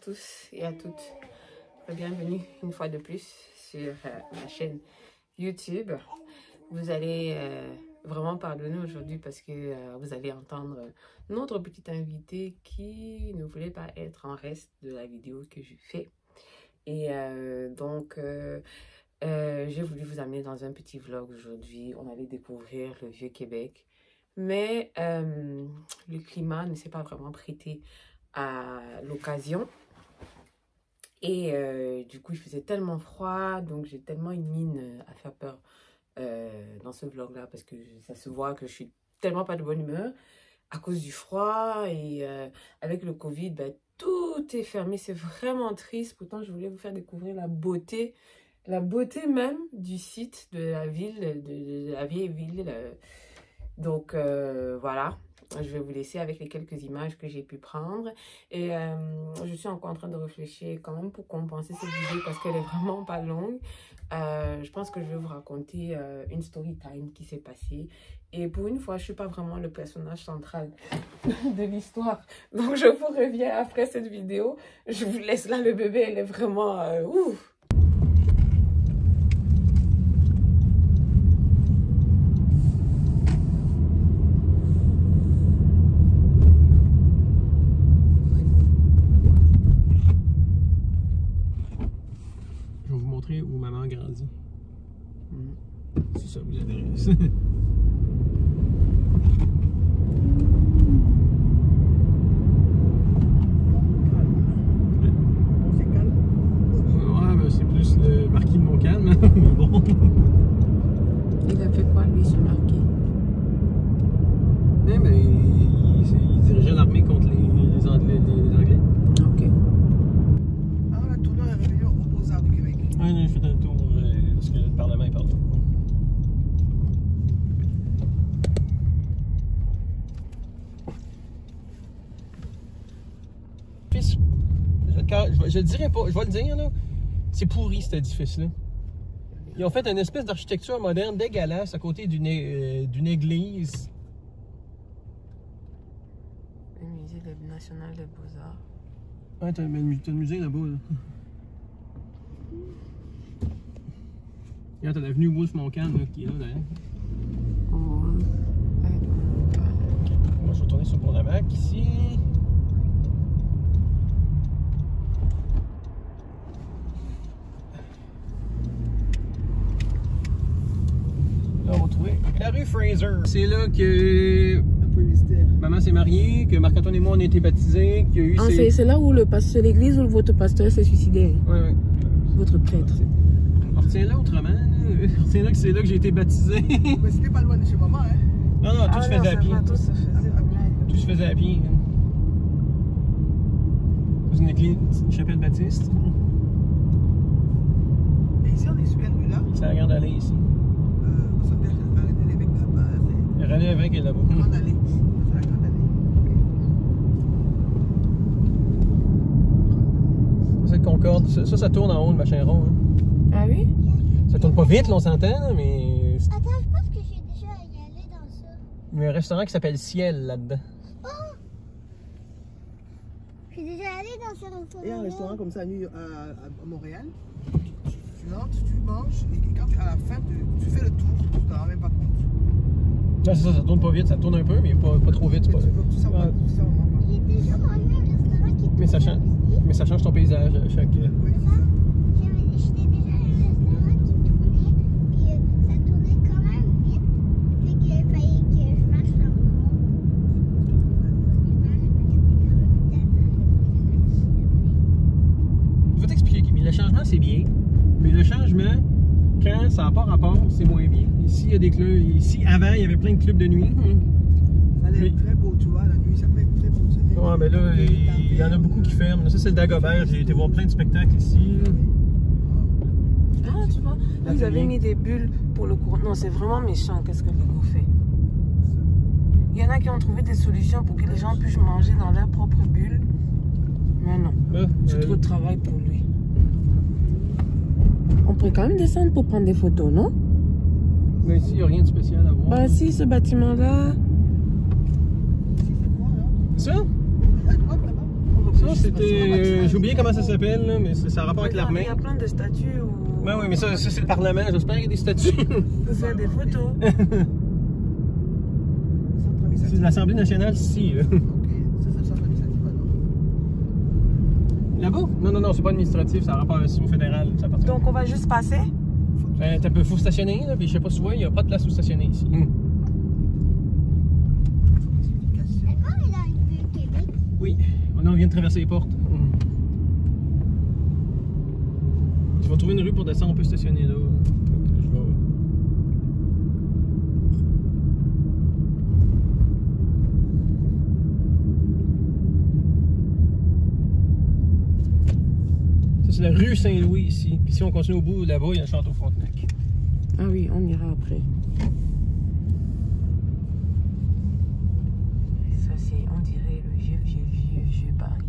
tous et à toutes. Bienvenue une fois de plus sur ma chaîne YouTube. Vous allez vraiment pardonner aujourd'hui parce que vous allez entendre notre petite invitée qui ne voulait pas être en reste de la vidéo que je fais. Et donc, j'ai voulu vous amener dans un petit vlog aujourd'hui. On allait découvrir le Vieux-Québec. Mais le climat ne s'est pas vraiment prêté à l'occasion. Et du coup, il faisait tellement froid. Donc, j'ai tellement une mine à faire peur dans ce vlog-là. Parce que ça se voit que je suis tellement pas de bonne humeur à cause du froid. Et avec le Covid, ben, tout est fermé. C'est vraiment triste. Pourtant, je voulais vous faire découvrir la beauté même du site, de la ville, de la vieille ville. Donc, voilà. Je vais vous laisser avec les quelques images que j'ai pu prendre. Et je suis encore en train de réfléchir quand même pour compenser cette vidéo parce qu'elle est vraiment pas longue. Je pense que je vais vous raconter une story time qui s'est passée. Et pour une fois, je suis pas vraiment le personnage central de l'histoire. Donc, je vous reviens après cette vidéo. Je vous laisse là, le bébé, elle est vraiment... ouf. Où maman grandit. Si ça vous intéresse. Ouais, ben c'est plus le marquis de Montcalm, mais bon. Il a fait quoi, lui, ce marquis? Eh ben, il dirigeait l'armée contre les Anglais. Ok. Ah, on a tourné un réveillon au Beaux-Arts du Québec. Oui, j'ai fait un tour parce que le Parlement est partout. Fils, je le dirais pas, je vais le dire là, c'est pourri cet édifice-là. Ils ont fait une espèce d'architecture moderne dégueulasse à côté d'une église. Le musée national des Beaux-Arts. Ouais, t'as le musée là-bas. Là. Regarde, t'as l'avenue Wolfe-Montcalm qui est là d'ailleurs. Moi, je vais retourner sur le Pont-Lamac ici. Là, on va trouver la rue Fraser. C'est là que Un peu mystère. maman s'est mariée, que Marc-Antoine et moi on a été baptisés, qu'il y a eu C'est là où c'est l'église où votre pasteur s'est suicidé. Ouais, ouais. Votre prêtre. Retiens-là autrement. Retiens-là que c'est là que j'ai été baptisé. Mais c'était pas loin de chez maman, hein? Non, non, tout se faisait à pied. Tout se faisait à pied. Tout se faisait à pied. C'est une église, une chapelle baptiste. Et ici, on est sur quelle rue là? C'est la grande allée ici. On s'appelle René Lévesque là-bas. René Lévesque est là-bas. Grande allée. C'est la grande allée. C'est Concorde. Ça tourne en haut, le machin rond. Hein. Ah oui? Ça tourne pas vite, là, on s'entend, là, mais. Attends, je pense que j'ai déjà y allé dans ça. Il y a un restaurant qui s'appelle Ciel là-dedans. Oh! J'ai déjà allé dans ce restaurant. Il y a un restaurant comme ça à Montréal. Tu rentres, tu manges, et quand à la fin, tu fais le tour, tu t'en rends même pas compte. Là, c'est ça tourne pas vite, ça tourne un peu, mais pas trop vite. Mais Pas... tout ça, Ouais. tout ça, on manque pas. J'ai déjà mangé un restaurant qui était Mais ça change ton paysage à chaque. Oui, c'est ça. J'étais déjà allé à un restaurant qui tournait, puis ça tournait quand même vite. Fait qu'il fallait que je marche en rond. Je vais t'expliquer, Kimi. Le changement, c'est bien, mais le changement, quand ça n'a pas rapport, c'est moins bien. Ici, il y a des clubs. Ici, avant, il y avait plein de clubs de nuit. Ça allait être très beau, tu vois, la nuit, ça peut être très beau. Ouais, mais là, il y en a beaucoup qui ferment. Ça, c'est le Dagobert. J'ai été voir plein de spectacles ici. Ah, tu vois, là, vous avez mis des bulles pour le courant. Non, c'est vraiment méchant, qu'est-ce que Lego fait. Il y en a qui ont trouvé des solutions pour que les gens puissent manger dans leur propre bulle. Mais non, c'est trop de travail pour lui. On pourrait quand même descendre pour prendre des photos, non? Mais ici, il n'y a rien de spécial à voir. Bah si, ce bâtiment-là... Ici, c'est quoi, là? Ça? À droite, là-bas? Ça, c'était... J'ai oublié comment ça s'appelle, là, mais ça a rapport avec l'armée. Il y a plein de statues où... Ben oui, mais ça c'est le Parlement. J'espère qu'il y a des statues. On peut faire des photos. C'est l'Assemblée nationale ici, là. Ok, ça c'est le centre administratif alors. Là-bas? Non, c'est pas administratif, ça a rapport au fédéral. Ça appartient. Donc on va juste passer? Faut stationner, là, puis je sais pas si tu vois, il n'y a pas de place où stationner ici. Est-ce qu'on est dans le Vieux-Québec? Oui, on vient de traverser les portes. Tu vas trouver une rue pour descendre, on peut stationner là. Je vais... Ça, c'est la rue Saint-Louis ici. Puis si on continue au bout, là-bas, il y a le château Frontenac. Ah oui, on ira après. Ça c'est, on dirait, le vieux Paris.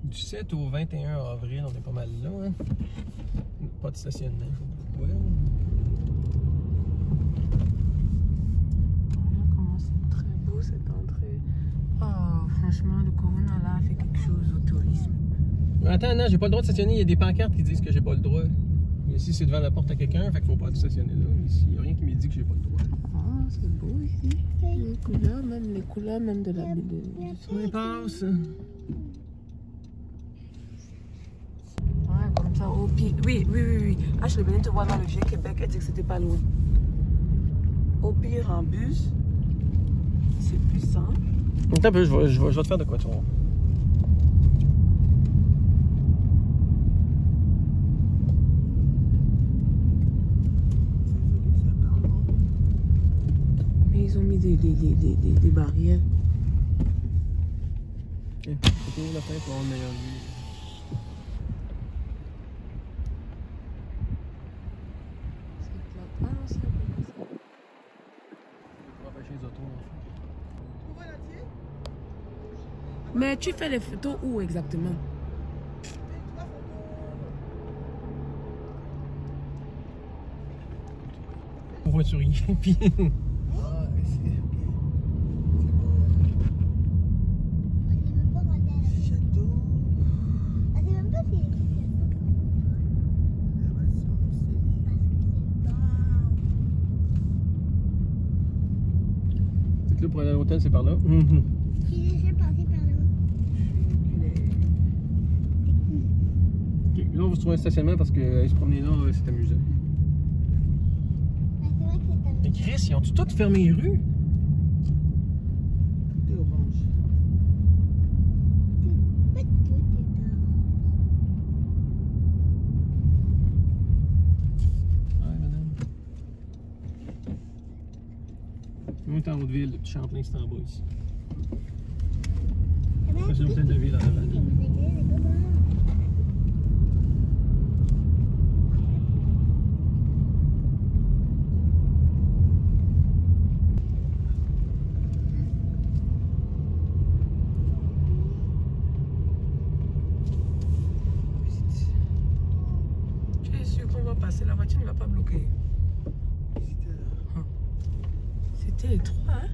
Du 7 au 21 avril, on est pas mal là. Hein? Pas de stationnement. Ouais. Regarde comment c'est très beau cette entrée. Oh, franchement, le Corona là fait quelque chose au tourisme. Attends, non, j'ai pas le droit de stationner. Il y a des pancartes qui disent que j'ai pas le droit. Mais ici, c'est devant la porte à quelqu'un, fait qu'il faut pas stationner là. Ici, il n'y a rien qui me dit que j'ai pas le droit. Ah, c'est beau ici. Les couleurs même de la On passe. Ouais, comme ça, au pire. Oui. Ah, je venais te voir dans le Vieux-Québec, elle dit que c'était pas loin. Au pire, en bus, c'est plus simple. Attends un peu, je vais te faire de quoi, tu vois. Mais ils ont mis des barrières. Ok, la fin pour avoir une meilleure vue. Mais tu fais les photos où exactement? Voiturier, puis... Ah, c'est ok. C'est bon. On sait même pas quand elle a... Château. On sait même pas si c'est Élévation, c'est C'est que là, pour aller à l'hôtel, c'est par là. J'ai déjà passé par là. Ok, là, on va se trouver un stationnement parce que se promener là, c'est amusant. C'est vrai que c'est un... Mais Chris, ils ont toutes fermé les rues? Tout est orange. Pas tout est Ouais, madame. On est en Haute-Ville, le petit Champlain, c'est en bas ici. orange. C'est l'hôtel de ville en avant. Tu es sûr qu'on va passer? La voiture ne va pas bloquer. C'était étroit, hein?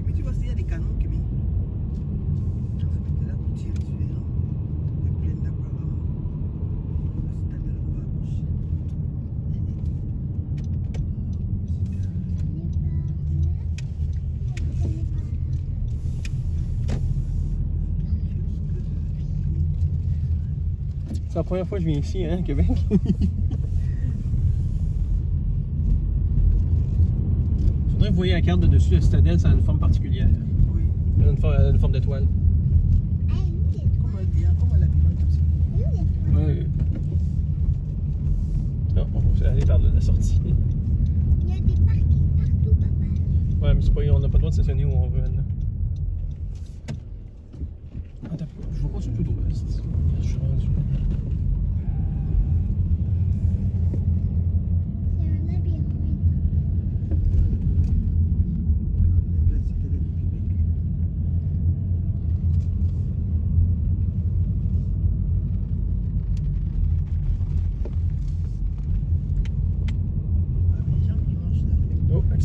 Mais tu vois, il y a des canons qui mettent. Tu es là pour tirer sur les gens. Des plaines d'Abraham. C'est à la gauche. C'est la première fois que je viens ici, hein, Québec. Faudrait que vous voyez la carte de dessus, la citadelle, ça a une forme particulière. Oui. Une forme d'étoile. Comme un labyrinthe comme ça. Oui. Non, on va aller par la sortie. Il y a des parkings partout, papa. Ouais, mais c'est pas, on n'a pas le droit de stationner où on veut maintenant. Attends, je vais continuer tout au reste. Je suis rendu.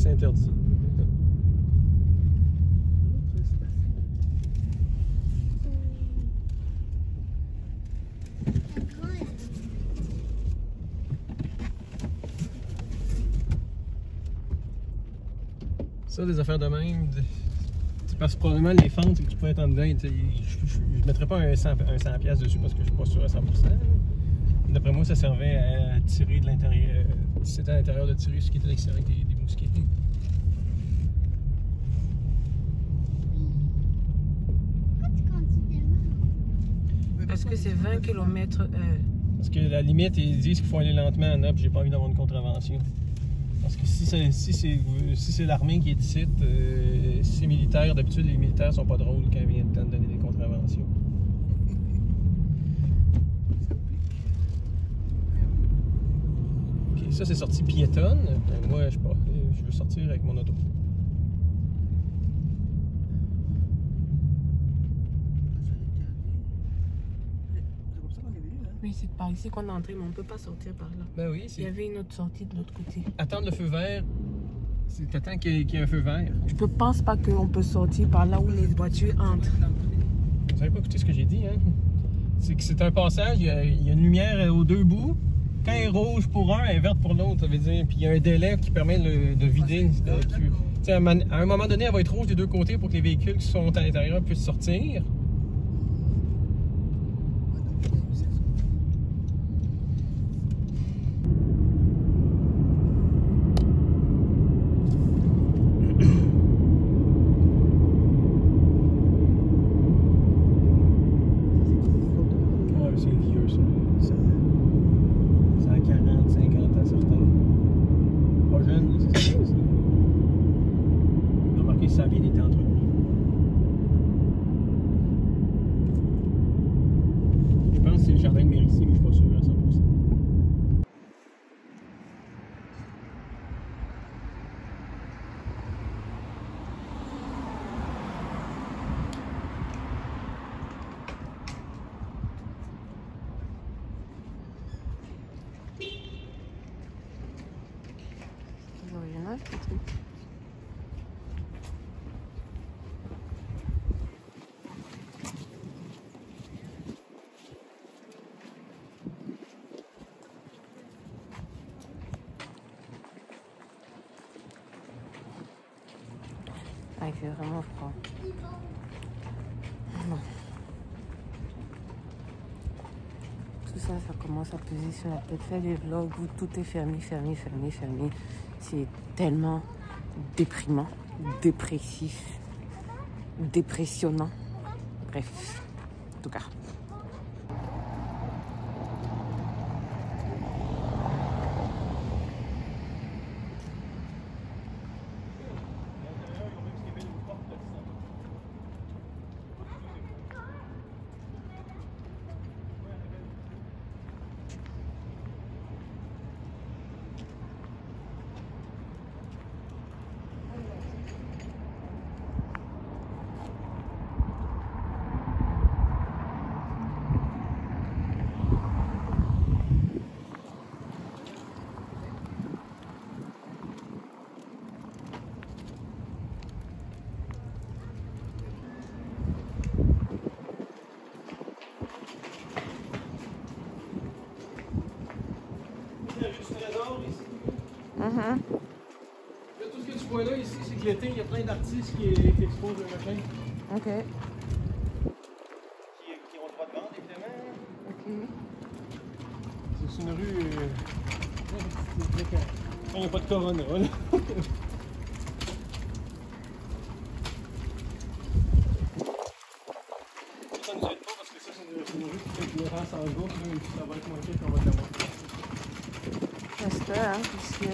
c'est interdit. Ça, des affaires de même, parce que probablement les fentes, que tu pourrais être en dedans, je ne mettrais pas un 100$ dessus parce que je suis pas sûr à 100%. D'après moi, ça servait à tirer de l'intérieur, si c'était à l'intérieur, de tirer ce qui était à l'extérieur avec des mousquets. Pourquoi tu conduis tellement? Est-ce que c'est 20 km/h? Parce que la limite, ils disent qu'il faut aller lentement en up, j'ai pas envie d'avoir une contravention. Parce que si c'est l'armée qui est ici, si c'est militaire, d'habitude les militaires sont pas drôles quand ils viennent de donner des contraventions. Ok, ça c'est sortie piétonne. Moi je veux sortir avec mon auto. Oui, c'est par ici qu'on est entré, mais on ne peut pas sortir par là. Ben oui, Il y avait une autre sortie de l'autre côté. attendre le feu vert, t'attends qu'il y ait un feu vert. Je ne pense pas qu'on peut sortir par là où les voitures entrent. Vous n'avez pas écouté ce que j'ai dit, hein? C'est que c'est un passage, il y a une lumière aux deux bouts. Quand elle est rouge pour un, elle est verte pour l'autre, ça veut dire. Puis il y a un délai qui permet de vider. À un moment donné, elle va être rouge des deux côtés pour que les véhicules qui sont à l'intérieur puissent sortir. C'est vieux, ça. Ça a 40, 50 ans, certains. Pas jeune, c'est ça aussi. Remarquez, ça a bien été entretenu. Je pense que c'est le jardin de Mérici, mais je ne suis pas sûr à 100%. C'est original, ce truc. Ah, il fait vraiment froid. Bon. Tout ça, ça commence à peser sur la tête. Faire des vlogs où tout est fermé. C'est tellement déprimant, dépressif, dépressionnant. Bref, en tout cas. Là, tout ce que tu vois là, ici, c'est que l'été, il y a plein d'artistes qui exposent le machin. Ok. Qui ont le droit de vendre, évidemment. Ok. C'est une rue. Il n'y a pas de corona, là. Ça ne nous aide pas parce que ça, c'est une rue qui fait une race en gauche, et puis ça va être moins pire qu'on va l'avoir. J'espère, hein, parce que...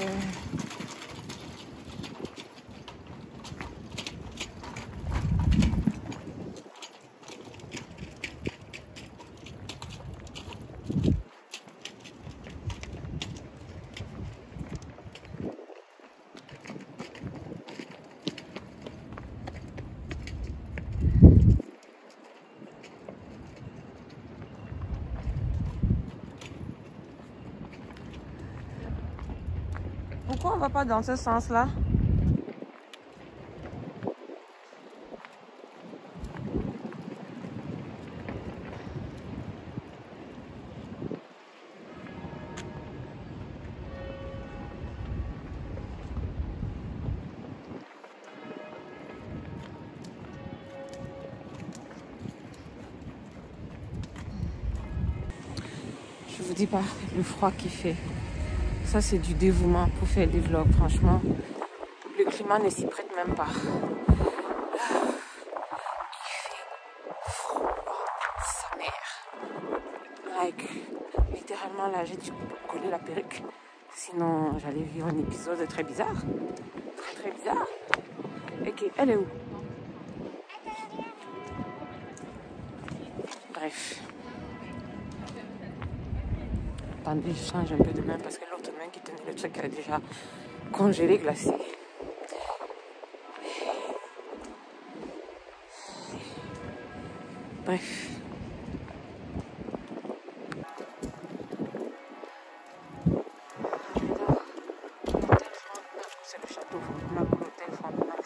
Pourquoi on va pas dans ce sens-là? vous dis pas le froid qu'il fait. Ça, c'est du dévouement pour faire des vlogs, franchement. Le climat ne s'y prête même pas. Sa mère. Like, littéralement, là, j'ai dû coller la perruque. Sinon, j'allais vivre un épisode très bizarre. Très, très bizarre. Ok, elle est où? Bref. Attendez, je change un peu de main parce que l'autre main qui tenait le truc est déjà congelé, glacé. Bref. C'est le château, l'hôtel Frontenac.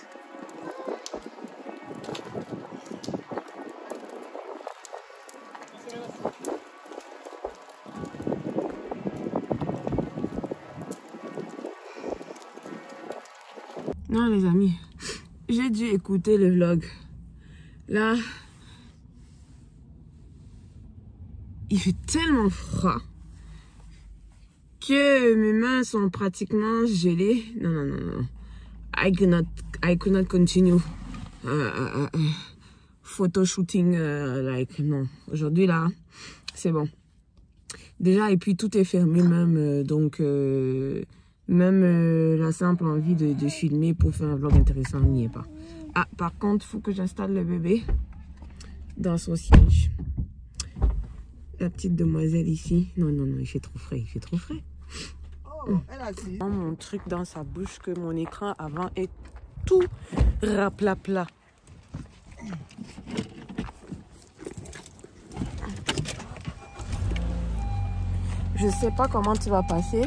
Non les amis, j'ai dû écouter le vlog. Là, il fait tellement froid que mes mains sont pratiquement gelées. Non, non, non, non. I could not continue. Photo shooting, like, non. Aujourd'hui, là, c'est bon. Déjà, et puis tout est fermé même, donc, même la simple envie de filmer pour faire un vlog intéressant n'y est pas. Ah, par contre, il faut que j'installe le bébé dans son siège. La petite demoiselle ici. Non, non, non, il fait trop frais, il fait trop frais. Oh, elle a dit. Mon truc dans sa bouche que mon écran avant est tout raplapla. Je sais pas comment tu vas passer,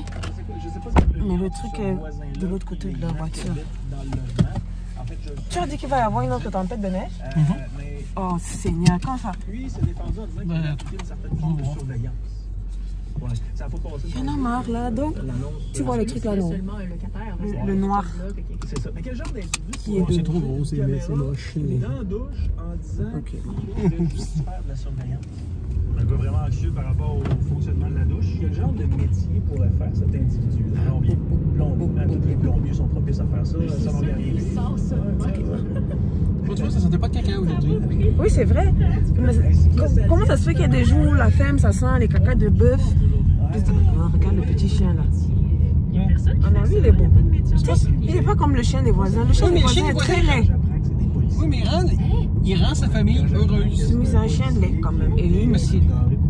mais le truc est de l'autre côté de la voiture. Tu as dit qu'il va y avoir une autre tempête de neige? Oh Seigneur, quand ça? Lui, s'est défendu en disant qu'il a pris une certaine forme de surveillance. Ouais, ça a pas passé. Il y en a marre là, donc tu vois le truc là, non? Le noir. C'est ça. Mais quel genre d'individu qui est c'est trop gros, c'est moche. Il est dans la douche en disant qu'il veut juste faire de la surveillance. Un gars vraiment anxieux par rapport au fonctionnement de la douche. Quel genre de métier pourrait faire cet individu? Plombier. Tous les plombiers sont propices à faire ça. Ça va bien arriver. Tu vois, ça sentait pas de caca aujourd'hui. Oui, c'est vrai. Mais comment ça se fait qu'il y a des jours où la femme, ça sent les cacas de bœuf? Oh, regarde le petit chien là. Ah non, lui, il est beau. Il n'est pas comme le chien des voisins. Le chien des voisins est très laid. Oui, mais il rend sa famille heureuse. Oui, c'est un chien de lait quand même. Et lui, monsieur.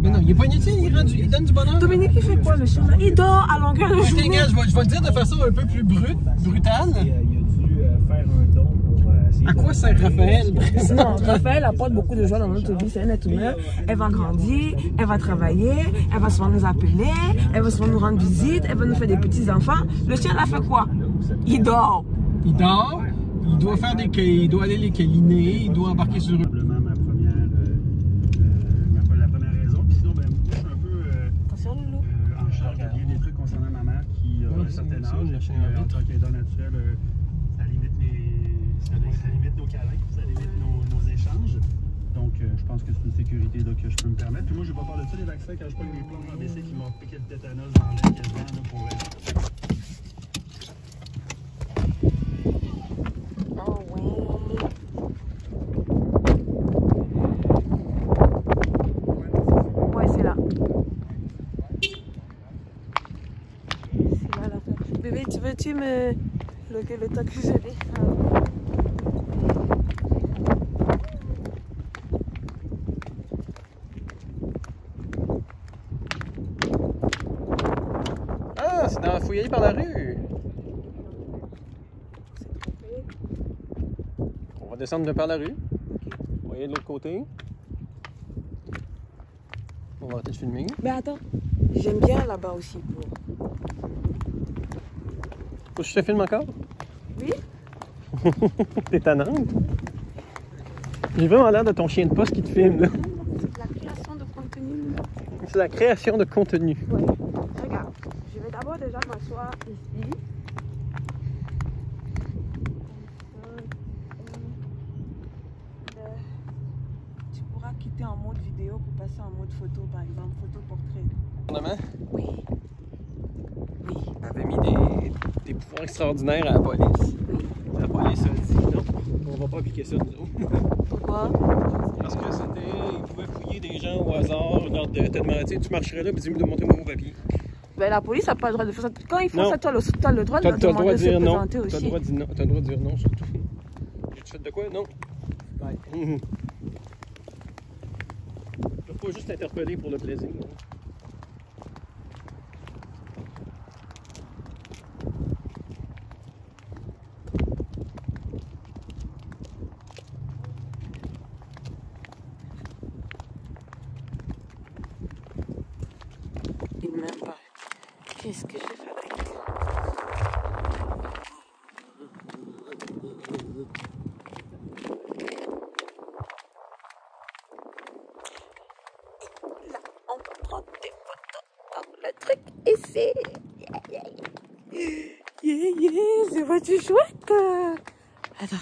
Mais non, il est pas inutile, il donne du bonheur. Dominique, il fait quoi le chien là? Il dort à longueur de journée. Je vais le dire de façon un peu plus brutale. Il a dû faire un don pour essayer. À quoi sert Raphaël? Non, Raphaël apporte beaucoup de joie dans notre vie. C'est un être humain. Elle va grandir, elle va travailler, elle va souvent nous appeler, elle va souvent nous rendre visite, elle va nous faire des petits-enfants. Le chien là fait quoi? Il dort. Il dort, il doit faire il doit aller les câliner, il doit embarquer sur eux. Probablement la première raison. Puis sinon, ben, moi, je suis un peu en charge de bien des trucs concernant ma mère qui a un certain âge. En tant qu'aidant naturel, ça limite nos câlins, ça limite nos échanges. Donc, je pense que c'est une sécurité là, que je peux me permettre. Puis moi, je n'ai pas peur de ça, les vaccins, quand je prends mes plombs ABC qui m'ont piqué le tétanos dans l'air quasiment là, pour Oh oui. Ouais, c'est là. C'est là la. Bébé, veux-tu me loguer le temps que je l'ai? Ah, c'est dans faut y aller par la rue. On va descendre par la rue. On va y aller de l'autre côté. On va arrêter de filmer. Mais attends, j'aime bien là-bas aussi. Faut que je te filme encore? Oui? T'es tannante. J'ai vraiment l'air de ton chien de poste qui te filme, là. C'est de la création de contenu. C'est la création de contenu. Ouais. Regarde, je vais d'abord déjà m'asseoir ici. Tu pourras quitter en mode vidéo pour passer en mode photo, par exemple, photo portrait. Oui. Oui. Avait mis des pouvoirs extraordinaires à la police. La police a dit non, on va pas appliquer ça nous autres. Pourquoi? Parce que ils pouvaient fouiller des gens au hasard lors de telle maladie. Tu marcherais là et dis-moi de montrer mon papier. Ben, la police n'a pas le droit de faire ça. Quand ils font Non. ça, tu as le droit de leur T'as le droit demander de de se dire non. présenter T'as aussi. le droit de dire non. T'as le droit de dire non surtout. J'ai fait de quoi? Non. Ouais. Je peux pas juste interpeller pour le plaisir. Il m'aime pas. Qu'est-ce que j'ai fait avec? Là, on prend des photos dans le truc ici. Yeah, c'est pas du chouette. Attends.